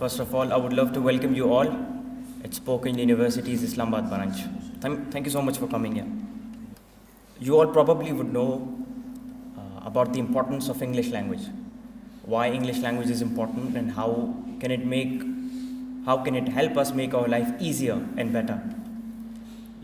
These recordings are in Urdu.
First of all, I would love to welcome you all at Spoken University's Islamabad branch. Thank you so much for coming here. You all probably would know about the importance of English language, why English language is important, and how can it help us make our life easier and better.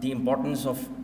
the importance of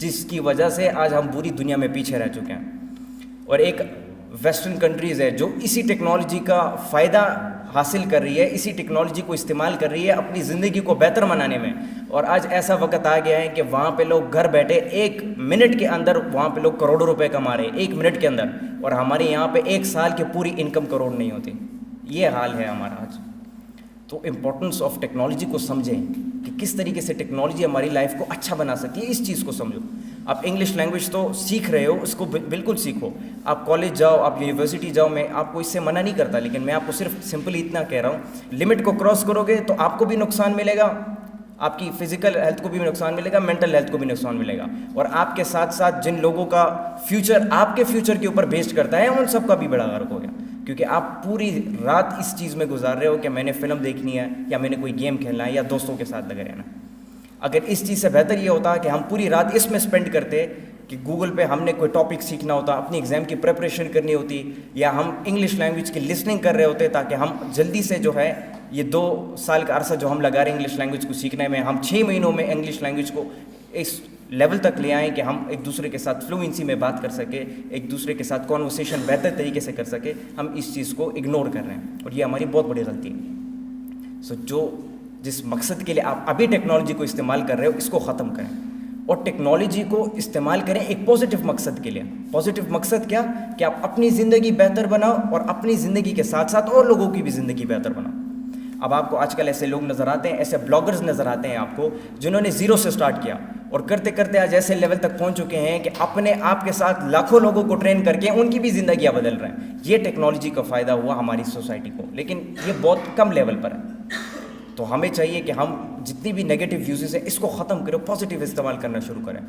جس کی وجہ سے آج ہم پوری دنیا میں پیچھے رہ چکے ہیں. اور ایک ویسٹرن کنٹریز ہے جو اسی ٹیکنالوجی کا فائدہ حاصل کر رہی ہے, اسی ٹیکنالوجی کو استعمال کر رہی ہے اپنی زندگی کو بہتر بنانے میں. اور آج ایسا وقت آ گیا ہے کہ وہاں پہ لوگ گھر بیٹھے 1 منٹ کے اندر وہاں پہ لوگ کروڑوں روپے کما رہے ہیں 1 منٹ کے اندر, اور ہمارے یہاں پہ 1 سال کی پوری انکم کروڑ نہیں ہوتی. یہ حال ہے ہمارا آج. تو امپورٹنس آف ٹیکنالوجی کو سمجھیں کہ کس طریقے سے ٹیکنالوجی ہماری لائف کو اچھا بنا سکتی ہے, اس چیز کو سمجھو. آپ انگلش لینگویج تو سیکھ رہے ہو, اس کو بالکل سیکھو. آپ کالج جاؤ, آپ یونیورسٹی جاؤ, میں آپ کو اس سے منع نہیں کرتا, لیکن میں آپ کو صرف سمپلی اتنا کہہ رہا ہوں, لمٹ کو کراس کرو گے تو آپ کو بھی نقصان ملے گا, آپ کی فزیکل ہیلتھ کو بھی نقصان ملے گا, مینٹل ہیلتھ کو بھی نقصان ملے گا, اور آپ کے ساتھ ساتھ جن لوگوں کا فیوچر آپ کے فیوچر کے اوپر بیسڈ کرتا ہے ان سب کا بھی بڑا غرق ہو گیا. کیونکہ آپ پوری رات اس چیز میں گزار رہے ہو کہ میں نے فلم دیکھنی ہے, یا میں نے کوئی گیم کھیلنا ہے, یا دوستوں کے ساتھ لگے رہنا. اگر اس چیز سے بہتر یہ ہوتا کہ ہم پوری رات اس میں اسپینڈ کرتے کہ گوگل پہ ہم نے کوئی ٹاپک سیکھنا ہوتا, اپنی ایگزام کی پریپریشن کرنی ہوتی, یا ہم انگلش لینگویج کی لسننگ کر رہے ہوتے تاکہ ہم جلدی سے جو ہے یہ 2 سال کا عرصہ جو ہم لگا رہے ہیں انگلش لینگویج کو سیکھنے میں, ہم 6 مہینوں میں انگلش لینگویج کو اس لیول تک لے آئیں کہ ہم ایک دوسرے کے ساتھ فلوئنسی میں بات کر سکیں, ایک دوسرے کے ساتھ کانورسیشن بہتر طریقے سے کر سکیں. ہم اس چیز کو اگنور کر رہے ہیں, اور یہ ہماری بہت بڑی غلطی ہے. جس مقصد کے لیے آپ ابھی ٹیکنالوجی کو استعمال کر رہے ہو اس کو ختم کریں, اور ٹیکنالوجی کو استعمال کریں ایک پازیٹیو مقصد کے لیے. پازیٹیو مقصد کیا کہ آپ اپنی زندگی بہتر بناؤ, اور اپنی زندگی کے ساتھ ساتھ اور لوگوں کی بھی زندگی بہتر بناؤ. اب آپ کو آج کل ایسے لوگ نظر آتے ہیں, ایسے بلاگرز نظر آتے ہیں آپ کو, جنہوں نے 0 سے سٹارٹ کیا اور کرتے کرتے آج ایسے لیول تک پہنچ چکے ہیں کہ اپنے آپ کے ساتھ لاکھوں لوگوں کو ٹرین کر کے ان کی بھی زندگیاں بدل رہے ہیں. یہ ٹیکنالوجی کا فائدہ ہوا ہماری سوسائٹی کو, لیکن یہ بہت کم لیول پر ہے. تو ہمیں چاہیے کہ ہم جتنی بھی نیگیٹو یوزز ہیں اس کو ختم کریں, پازیٹیو استعمال کرنا شروع کریں.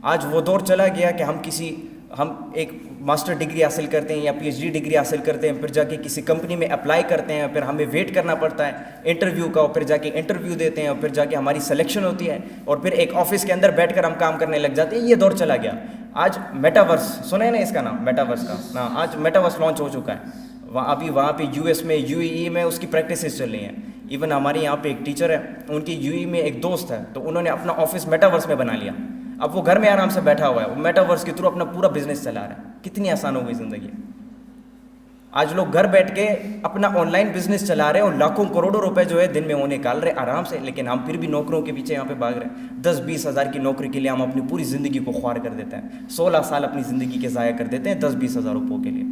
آج وہ دور چلا گیا کہ ہم ایک ماسٹر ڈگری حاصل کرتے ہیں یا PhD ڈگری حاصل کرتے ہیں, پھر جا کے کسی کمپنی میں اپلائی کرتے ہیں, پھر ہمیں ویٹ کرنا پڑتا ہے انٹرویو کا, اور پھر جا کے انٹرویو دیتے ہیں, اور پھر جا کے ہماری سلیکشن ہوتی ہے, اور پھر ایک آفس کے اندر بیٹھ کر ہم کام کرنے لگ جاتے ہیں. یہ دور چلا گیا. آج میٹاورس سنا ہے نا اس کا نام, میٹاورس کا نا, آج میٹاورس لانچ ہو چکا ہے. وہاں پہ US میں UAE میں اس کی پریکٹسز چل رہی ہیں. ایون ہمارے یہاں پہ ایک ٹیچر ہے, ان کی UAE میں ایک دوست ہے, تو انہوں نے اپنا آفس میٹاورس میں بنا لیا. اب وہ گھر میں آرام سے بیٹھا ہوا ہے, وہ میٹاورس کے تھرو اپنا پورا بزنس چلا رہا ہے. کتنی آسان ہو گئی زندگی. آج لوگ گھر بیٹھ کے اپنا آن لائن بزنس چلا رہے ہیں, اور لاکھوں کروڑوں روپے جو ہے دن میں وہ نکال رہے آرام سے. لیکن ہم پھر بھی نوکروں کے پیچھے یہاں پہ بھاگ رہے ہیں. 10-20 ہزار کی نوکری کے لیے ہم اپنی پوری زندگی کو خوار کر دیتے ہیں. 16 سال اپنی زندگی کے ضائع کر دیتے ہیں 10-20 ہزار روپوں کے لیے.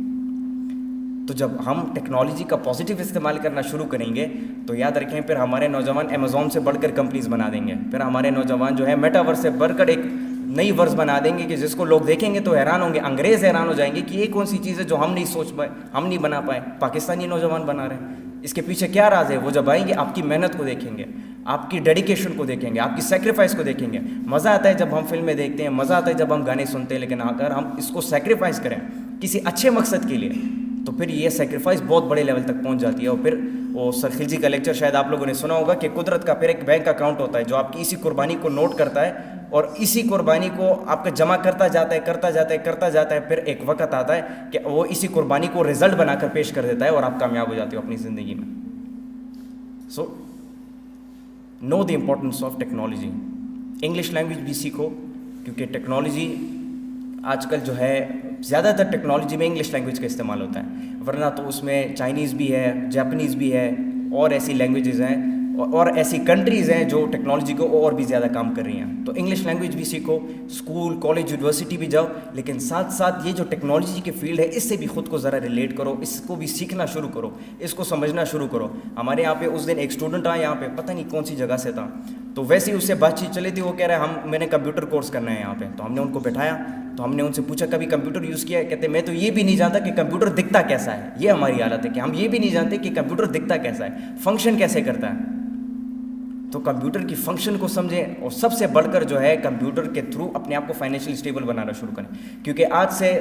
تو جب ہم ٹیکنالوجی کا پازیٹیو استعمال کرنا شروع کریں گے تو یاد رکھیں پھر ہمارے نوجوان امیزون سے بڑھ کر کمپنیز بنا دیں گے. پھر ہمارے نوجوان جو ہے میٹاورس سے بڑھ کر ایک نئی ورز بنا دیں گے کہ جس کو لوگ دیکھیں گے تو حیران ہوں گے, انگریز حیران ہو جائیں گے کہ یہ کون سی چیز ہے جو ہم نہیں سوچ پائے, ہم نہیں بنا پائے. پاکستانی نوجوان بنا رہے ہیں. اس کے پیچھے کیا راز ہے؟ وہ جب آئیں گے آپ کی محنت کو دیکھیں گے, آپ کی ڈیڈیکیشن کو دیکھیں گے, آپ کی سیکریفائس کو دیکھیں گے. مزہ آتا ہے جب ہم فلمیں دیکھتے ہیں, مزہ آتا ہے جب ہم گانے سنتے ہیں, لیکن اگر ہم اس کو سیکریفائس کریں کسی اچھے مقصد کے لیے تو پھر یہ سیکریفائس بہت بڑے لیول تک پہنچ جاتی ہے. اور پھر وہ سر خلجی کا لیکچر شاید آپ لوگوں نے سنا ہوگا کہ قدرت کا پھر ایک بینک اکاؤنٹ ہوتا ہے جو آپ کی اسی قربانی کو نوٹ کرتا ہے, اور اسی قربانی کو آپ کا جمع کرتا جاتا ہے. پھر ایک وقت آتا ہے کہ وہ اسی قربانی کو رزلٹ بنا کر پیش کر دیتا ہے, اور آپ کامیاب ہو جاتے ہو اپنی زندگی میں. So know the importance of technology. English language بھی سیکھو, کیونکہ ٹیکنالوجی آج کل جو ہے زیادہ تر ٹیکنالوجی میں انگلش لینگویج کا استعمال ہوتا ہے, ورنہ تو اس میں چائنیز بھی ہے, جاپنیز بھی ہے, اور ایسی لینگویجز ہیں اور ایسی کنٹریز ہیں جو ٹیکنالوجی کو اور بھی زیادہ کام کر رہی ہیں. تو انگلش لینگویج بھی سیکھو, اسکول کالج یونیورسٹی بھی جاؤ, لیکن ساتھ ساتھ یہ جو ٹیکنالوجی کی فیلڈ ہے اس سے بھی خود کو ذرا ریلیٹ کرو, اس کو بھی سیکھنا شروع کرو, اس کو سمجھنا شروع کرو. ہمارے یہاں پہ اس دن ایک اسٹوڈنٹ آیا یہاں پہ, پتہ نہیں کون سی جگہ سے تھا, تو ویسے ہی اس سے بات چیت چلی تھی. وہ کہہ رہا ہے میں نے کمپیوٹر کورس کرنا ہے یہاں پہ. تو ہم نے ان کو بٹھایا, تو ہم نے ان سے پوچھا کبھی کمپیوٹر یوز کیا ہے؟ کہتے میں تو یہ بھی نہیں جانتا کہ کمپیوٹر دکھتا کیسا ہے. یہ ہماری حالت ہے کہ ہم یہ بھی نہیں جانتے کہ کمپیوٹر دکھتا کیسا ہے, فنکشن کیسے کرتا ہے. تو کمپیوٹر کی فنکشن کو سمجھیں, اور سب سے بڑھ کر جو ہے کمپیوٹر کے تھرو اپنے آپ کو فائنینشلی اسٹیبل بنانا شروع کریں. کیونکہ آج سے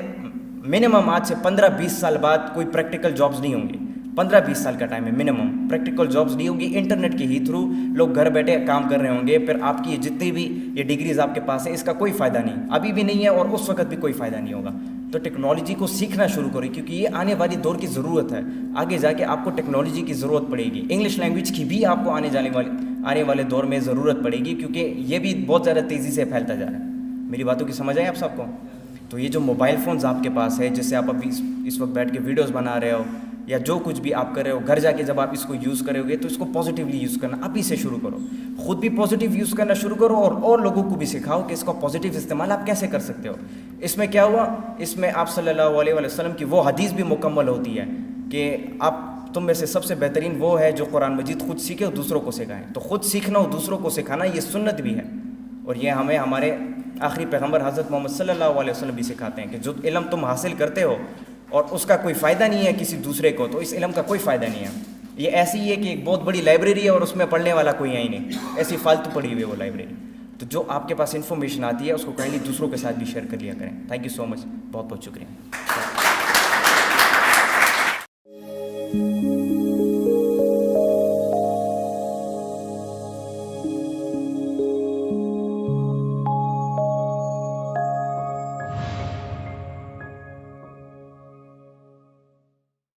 منیمم 15-20 سال بعد کوئی پریکٹیکل جابز نہیں ہوں گی. 15-20 سال کا ٹائم ہے منیمم, پریکٹیکل جابز نہیں ہوگی. انٹرنیٹ کے ہی تھرو لوگ گھر بیٹھے کام کر رہے ہوں گے. پھر آپ کی جتنی بھی یہ ڈگریز آپ کے پاس ہے اس کا کوئی فائدہ نہیں, ابھی بھی نہیں ہے اور اس وقت بھی کوئی فائدہ نہیں ہوگا. تو ٹیکنالوجی کو سیکھنا شروع کریں, کیونکہ یہ آنے والی دور کی ضرورت ہے. آگے جا کے آپ کو ٹیکنالوجی کی ضرورت پڑے گی. انگلش لینگویج کی بھی آپ کو آنے والے دور میں ضرورت پڑے گی, کیونکہ یہ بھی بہت زیادہ تیزی سے پھیلتا جا رہا ہے. میری باتوں کی سمجھ آئی آپ سب کو؟ تو یہ جو موبائل فونز آپ کے پاس ہے، جس سے آپ ابھی اس وقت بیٹھ کے ویڈیوز بنا رہے ہو یا جو کچھ بھی آپ کر رہے ہو، گھر جا کے جب آپ اس کو یوز کرو گے تو اس کو پازیٹیولی یوز کرنا ابھی سے شروع کرو. خود بھی پازیٹیو یوز کرنا شروع کرو اور لوگوں کو بھی سکھاؤ کہ اس کا پازیٹیو استعمال آپ کیسے کر سکتے ہو. اس میں کیا ہوا، اس میں آپ صلی اللہ علیہ وسلم کی وہ حدیث بھی مکمل ہوتی ہے کہ تم میں سے سب سے بہترین وہ ہے جو قرآن مجید خود سیکھے اور دوسروں کو سکھائیں. تو خود سیکھنا اور دوسروں کو سکھانا یہ سنت بھی ہے، اور یہ ہمیں ہمارے آخری پیغمبر حضرت محمد صلی اللہ علیہ وسلم بھی سکھاتے ہیں کہ جو علم تم حاصل کرتے ہو اور اس کا کوئی فائدہ نہیں ہے کسی دوسرے کو، تو اس علم کا کوئی فائدہ نہیں ہے. یہ ایسی ہی ہے کہ ایک بہت بڑی لائبریری ہے اور اس میں پڑھنے والا کوئی ہے ہی نہیں، ایسی فالتو پڑھی ہوئی ہے وہ لائبریری. تو جو آپ کے پاس انفارمیشن آتی ہے اس کو کائنڈلی دوسروں کے ساتھ بھی شیئر کر لیا کریں. تھینک یو سو مچ، بہت بہت شکریہ.